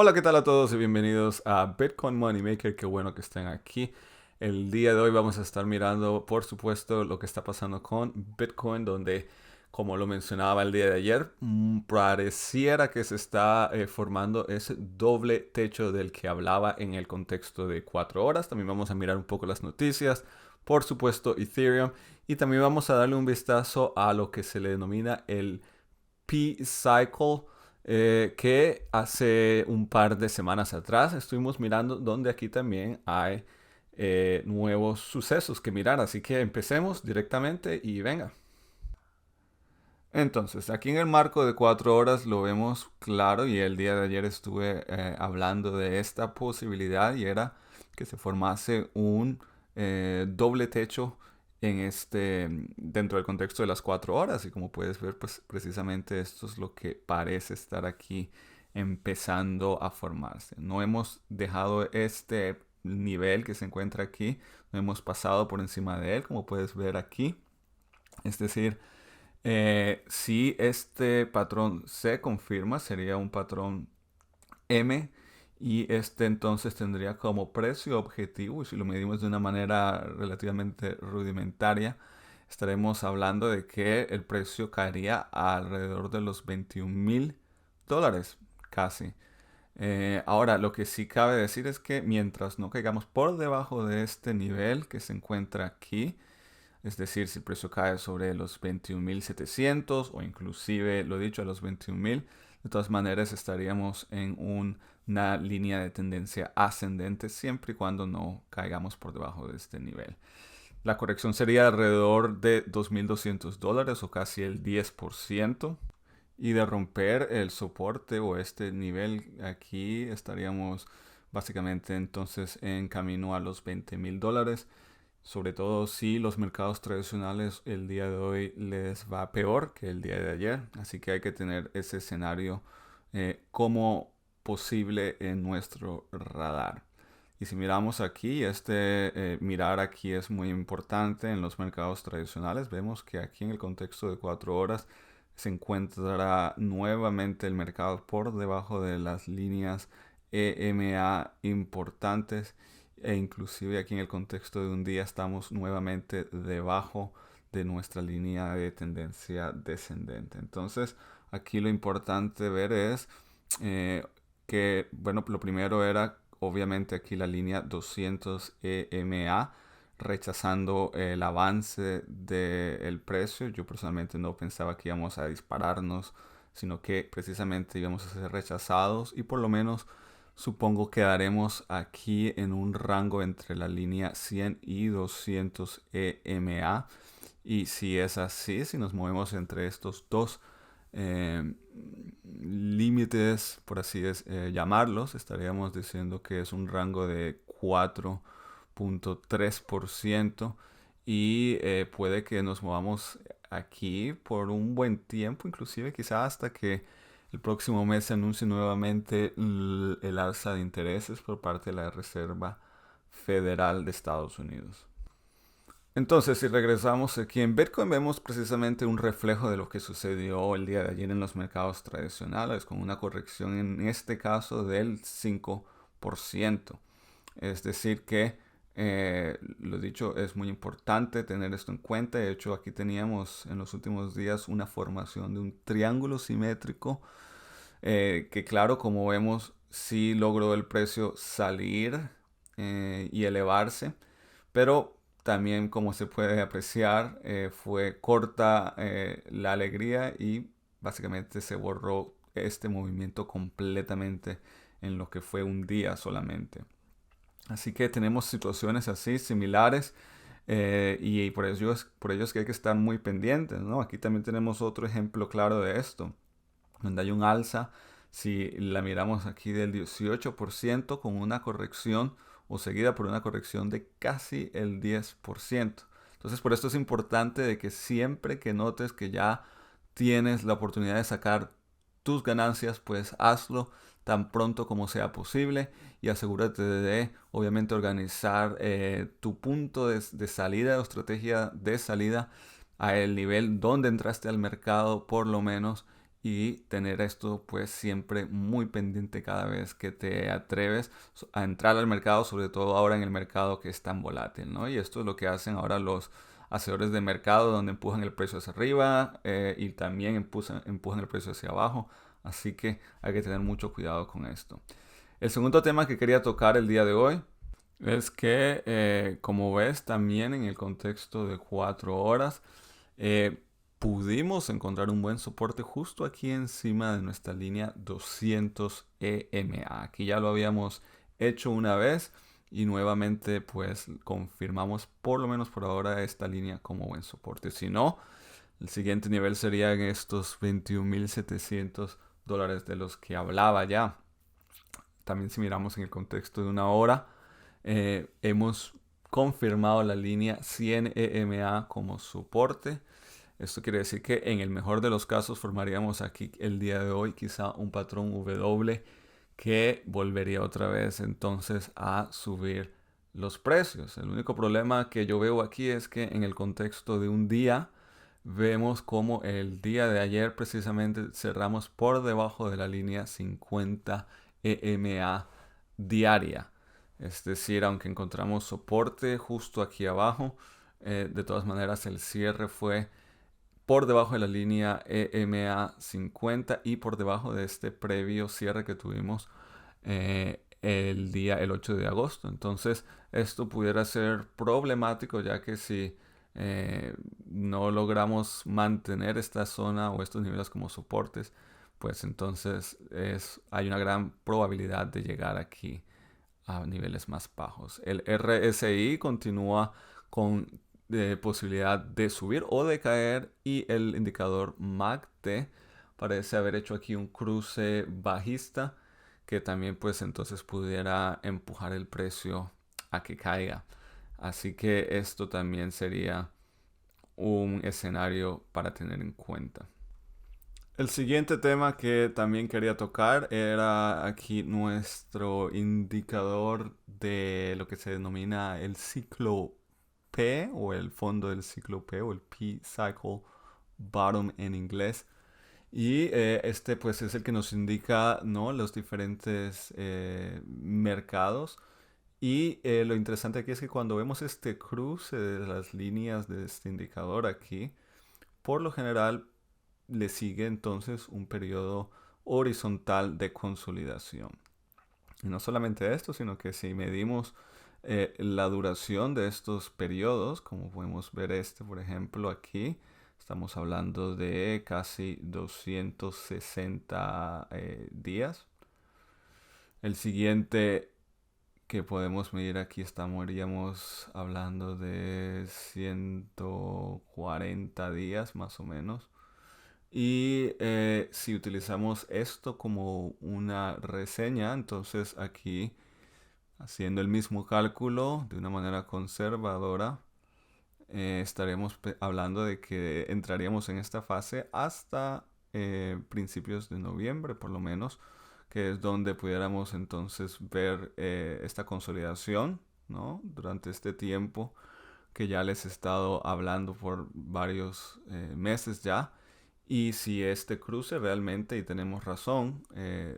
Hola, ¿qué tal a todos y bienvenidos a Bitcoin Money Maker? Qué bueno que estén aquí. El día de hoy vamos a estar mirando, por supuesto, lo que está pasando con Bitcoin, donde, como lo mencionaba el día de ayer, pareciera que se está formando ese doble techo del que hablaba en el contexto de 4 horas. También vamos a mirar un poco las noticias, por supuesto, Ethereum, y también vamos a darle un vistazo a lo que se le denomina el P-Cycle, que hace un par de semanas atrás estuvimos mirando, donde aquí también hay nuevos sucesos que mirar. Así que empecemos directamente y venga. Entonces, aquí en el marco de 4 horas lo vemos claro, y el día de ayer estuve hablando de esta posibilidad, y era que se formase un doble techo dentro del contexto de las 4 horas. Y como puedes ver, pues precisamente esto es lo que parece estar aquí empezando a formarse. No hemos dejado este nivel que se encuentra aquí, no hemos pasado por encima de él, como puedes ver aquí. Es decir, si este patrón se confirma, sería un patrón M, y este entonces tendría como precio objetivo, y si lo medimos de una manera relativamente rudimentaria, estaremos hablando de que el precio caería a alrededor de los $21,000, casi. Ahora, lo que sí cabe decir es que mientras no caigamos por debajo de este nivel que se encuentra aquí, es decir, si el precio cae sobre los 21,700 o inclusive, lo dicho, a los 21,000, de todas maneras estaríamos en una línea de tendencia ascendente siempre y cuando no caigamos por debajo de este nivel. La corrección sería alrededor de $2,200 o casi el 10%. Y de romper el soporte o este nivel aquí, estaríamos básicamente entonces en camino a los $20,000. Sobre todo si los mercados tradicionales el día de hoy les va peor que el día de ayer. Así que hay que tener ese escenario como posible en nuestro radar. Y si miramos aquí, mirar aquí es muy importante en los mercados tradicionales. Vemos que aquí en el contexto de 4 horas se encuentra nuevamente el mercado por debajo de las líneas EMA importantes, e inclusive aquí en el contexto de un día estamos nuevamente debajo de nuestra línea de tendencia descendente. Entonces aquí lo importante ver es eh, que, bueno, lo primero era obviamente aquí la línea 200 EMA, rechazando el avance del precio. Yo personalmente no pensaba que íbamos a dispararnos, sino que precisamente íbamos a ser rechazados, y por lo menos supongo quedaremos aquí en un rango entre la línea 100 y 200 EMA. Y si es así, si nos movemos entre estos dos eh, límites, por así llamarlos, estaríamos diciendo que es un rango de 4,3%, y puede que nos movamos aquí por un buen tiempo, inclusive quizá hasta que el próximo mes se anuncie nuevamente el alza de intereses por parte de la Reserva Federal de Estados Unidos. Entonces, si regresamos aquí en Bitcoin, vemos precisamente un reflejo de lo que sucedió el día de ayer en los mercados tradicionales, con una corrección en este caso del 5%. Es decir que, lo dicho, es muy importante tener esto en cuenta. De hecho, aquí teníamos en los últimos días una formación de un triángulo simétrico, que claro, como vemos, sí logró el precio salir y elevarse, pero también, como se puede apreciar, fue corta la alegría, y básicamente se borró este movimiento completamente en lo que fue un día solamente. Así que tenemos situaciones así similares, y por ello es que hay que estar muy pendientes, ¿no? Aquí también tenemos otro ejemplo claro de esto, donde hay un alza, si la miramos aquí, del 18%, con una corrección o seguida por una corrección de casi el 10%. Entonces, por esto es importante de que siempre que notes que ya tienes la oportunidad de sacar tus ganancias, pues hazlo tan pronto como sea posible, y asegúrate de obviamente organizar tu punto de salida o estrategia de salida a el nivel donde entraste al mercado, por lo menos, y tener esto pues siempre muy pendiente cada vez que te atreves a entrar al mercado, sobre todo ahora en el mercado que es tan volátil, ¿no? Y esto es lo que hacen ahora los hacedores de mercado, donde empujan el precio hacia arriba y también empujan el precio hacia abajo. Así que hay que tener mucho cuidado con esto. El segundo tema que quería tocar el día de hoy es que, como ves, también en el contexto de 4 horas, eh, pudimos encontrar un buen soporte justo aquí encima de nuestra línea 200 EMA. Aquí ya lo habíamos hecho una vez y nuevamente pues confirmamos por lo menos por ahora esta línea como buen soporte. Si no, el siguiente nivel sería en estos $21,700 de los que hablaba ya. También si miramos en el contexto de una hora, hemos confirmado la línea 100 EMA como soporte. Esto quiere decir que en el mejor de los casos formaríamos aquí el día de hoy quizá un patrón W que volvería otra vez entonces a subir los precios. El único problema que yo veo aquí es que en el contexto de un día vemos como el día de ayer precisamente cerramos por debajo de la línea 50 EMA diaria. Es decir, aunque encontramos soporte justo aquí abajo, de todas maneras el cierre fue por debajo de la línea EMA 50 y por debajo de este previo cierre que tuvimos el 8 de agosto. Entonces esto pudiera ser problemático, ya que si no logramos mantener esta zona o estos niveles como soportes, pues entonces hay una gran probabilidad de llegar aquí a niveles más bajos. El RSI continúa con posibilidad de subir o de caer y el indicador MACD parece haber hecho aquí un cruce bajista que también pues entonces pudiera empujar el precio a que caiga. Así que esto también sería un escenario para tener en cuenta. El siguiente tema que también quería tocar era aquí nuestro indicador de lo que se denomina el ciclo P o el fondo del ciclo P o el P-Cycle Bottom en inglés. Y este pues es el que nos indica, ¿no?, los diferentes mercados. Y lo interesante aquí es que cuando vemos este cruce de las líneas de este indicador aquí, por lo general le sigue entonces un periodo horizontal de consolidación. Y no solamente esto, sino que si medimos la duración de estos periodos, como podemos ver este, por ejemplo, aquí, estamos hablando de casi 260 días. El siguiente que podemos medir aquí estaríamos hablando de 140 días más o menos. Y si utilizamos esto como una reseña, entonces aquí, haciendo el mismo cálculo de una manera conservadora, estaremos hablando de que entraríamos en esta fase hasta principios de noviembre, por lo menos, que es donde pudiéramos entonces ver esta consolidación, ¿no?, durante este tiempo que ya les he estado hablando por varios meses ya. Y si este cruce realmente, y tenemos razón,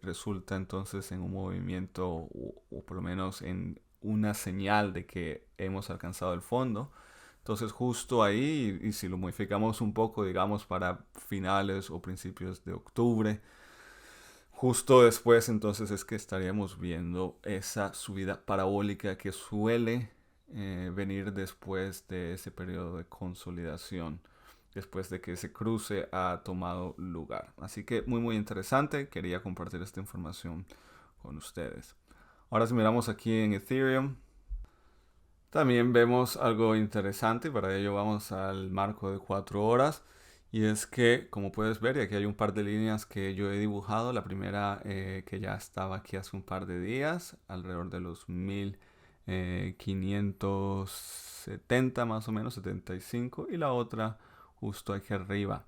resulta entonces en un movimiento o por lo menos en una señal de que hemos alcanzado el fondo, entonces justo ahí, y si lo modificamos un poco, digamos, para finales o principios de octubre, justo después entonces es que estaríamos viendo esa subida parabólica que suele venir después de ese periodo de consolidación, después de que ese cruce ha tomado lugar. Así que muy interesante, quería compartir esta información con ustedes. Ahora si miramos aquí en Ethereum, también vemos algo interesante y para ello vamos al marco de 4 horas. Y es que, como puedes ver, y aquí hay un par de líneas que yo he dibujado. La primera que ya estaba aquí hace un par de días, alrededor de los 1570 más o menos, 75. Y la otra justo aquí arriba.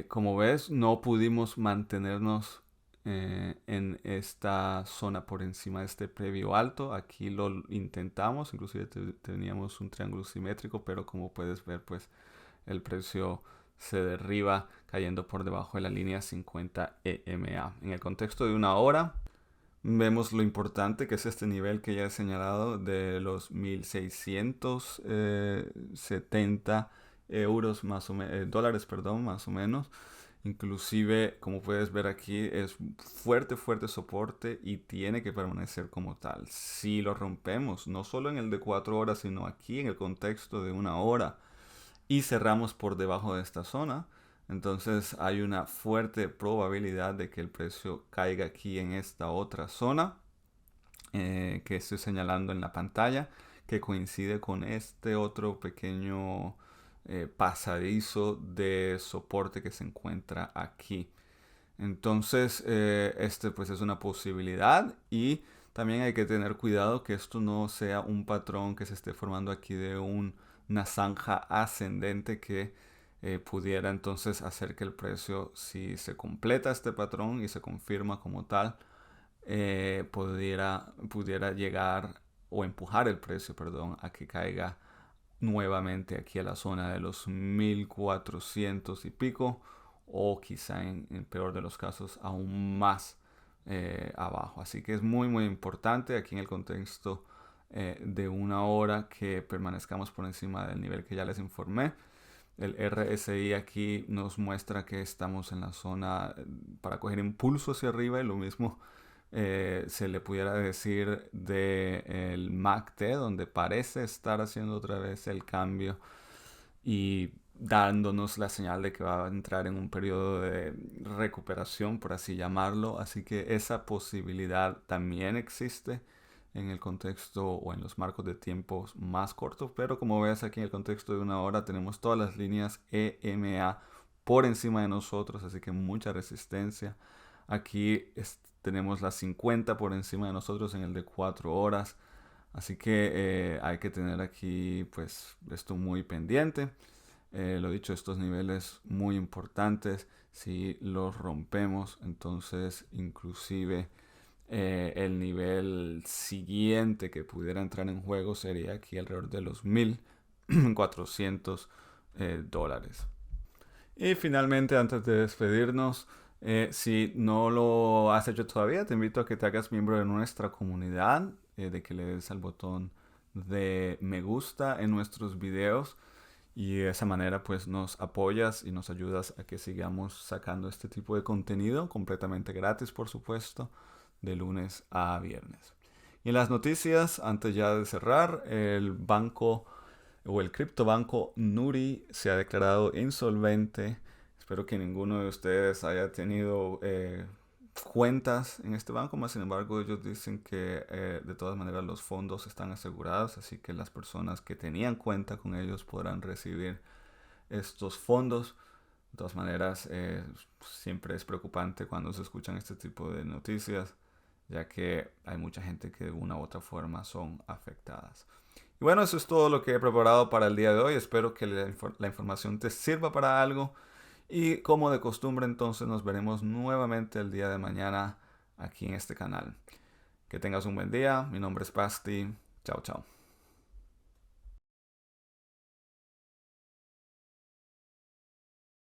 Como ves, no pudimos mantenernos en esta zona por encima de este previo alto. Aquí lo intentamos, inclusive teníamos un triángulo simétrico, pero como puedes ver, pues el precio se derriba cayendo por debajo de la línea 50 EMA. En el contexto de una hora, vemos lo importante que es este nivel que ya he señalado de los 1670 euros más o menos, dólares, perdón, más o menos. Inclusive, como puedes ver aquí, es fuerte soporte y tiene que permanecer como tal. Si lo rompemos, no solo en el de 4 horas, sino aquí en el contexto de una hora, y cerramos por debajo de esta zona, entonces hay una fuerte probabilidad de que el precio caiga aquí en esta otra zona que estoy señalando en la pantalla, que coincide con este otro pequeño pasadizo de soporte que se encuentra aquí. Entonces, este pues es una posibilidad, y también hay que tener cuidado que esto no sea un patrón que se esté formando aquí de una zanja ascendente que pudiera entonces hacer que el precio, si se completa este patrón y se confirma como tal, pudiera llegar o empujar el precio, perdón, a que caiga nuevamente aquí a la zona de los 1400 y pico, o quizá en peor de los casos aún más abajo. Así que es muy importante aquí en el contexto de una hora que permanezcamos por encima del nivel que ya les informé. El RSI aquí nos muestra que estamos en la zona para coger impulso hacia arriba, y lo mismo se le pudiera decir del MACD, donde parece estar haciendo otra vez el cambio y dándonos la señal de que va a entrar en un periodo de recuperación, por así llamarlo. Así que esa posibilidad también existe en el contexto o en los marcos de tiempos más cortos, pero como ves aquí en el contexto de una hora tenemos todas las líneas EMA por encima de nosotros, así que mucha resistencia. Aquí tenemos las 50 por encima de nosotros en el de 4 horas. Así que hay que tener aquí pues esto muy pendiente. Lo dicho, estos niveles muy importantes. Si los rompemos, entonces inclusive el nivel siguiente que pudiera entrar en juego sería aquí alrededor de los 1400 dólares. Y finalmente, antes de despedirnos, si no lo has hecho todavía, te invito a que te hagas miembro de nuestra comunidad, de que le des al botón de me gusta en nuestros videos, y de esa manera pues nos apoyas y nos ayudas a que sigamos sacando este tipo de contenido completamente gratis, por supuesto, de lunes a viernes. Y en las noticias, antes ya de cerrar, el banco o el criptobanco Nuri se ha declarado insolvente. Espero que ninguno de ustedes haya tenido cuentas en este banco, más sin embargo ellos dicen que de todas maneras los fondos están asegurados, así que las personas que tenían cuenta con ellos podrán recibir estos fondos. De todas maneras, siempre es preocupante cuando se escuchan este tipo de noticias, ya que hay mucha gente que de una u otra forma son afectadas. Y bueno, eso es todo lo que he preparado para el día de hoy. Espero que la información te sirva para algo. Y como de costumbre, entonces nos veremos nuevamente el día de mañana aquí en este canal. Que tengas un buen día. Mi nombre es Basti. Chao, chao.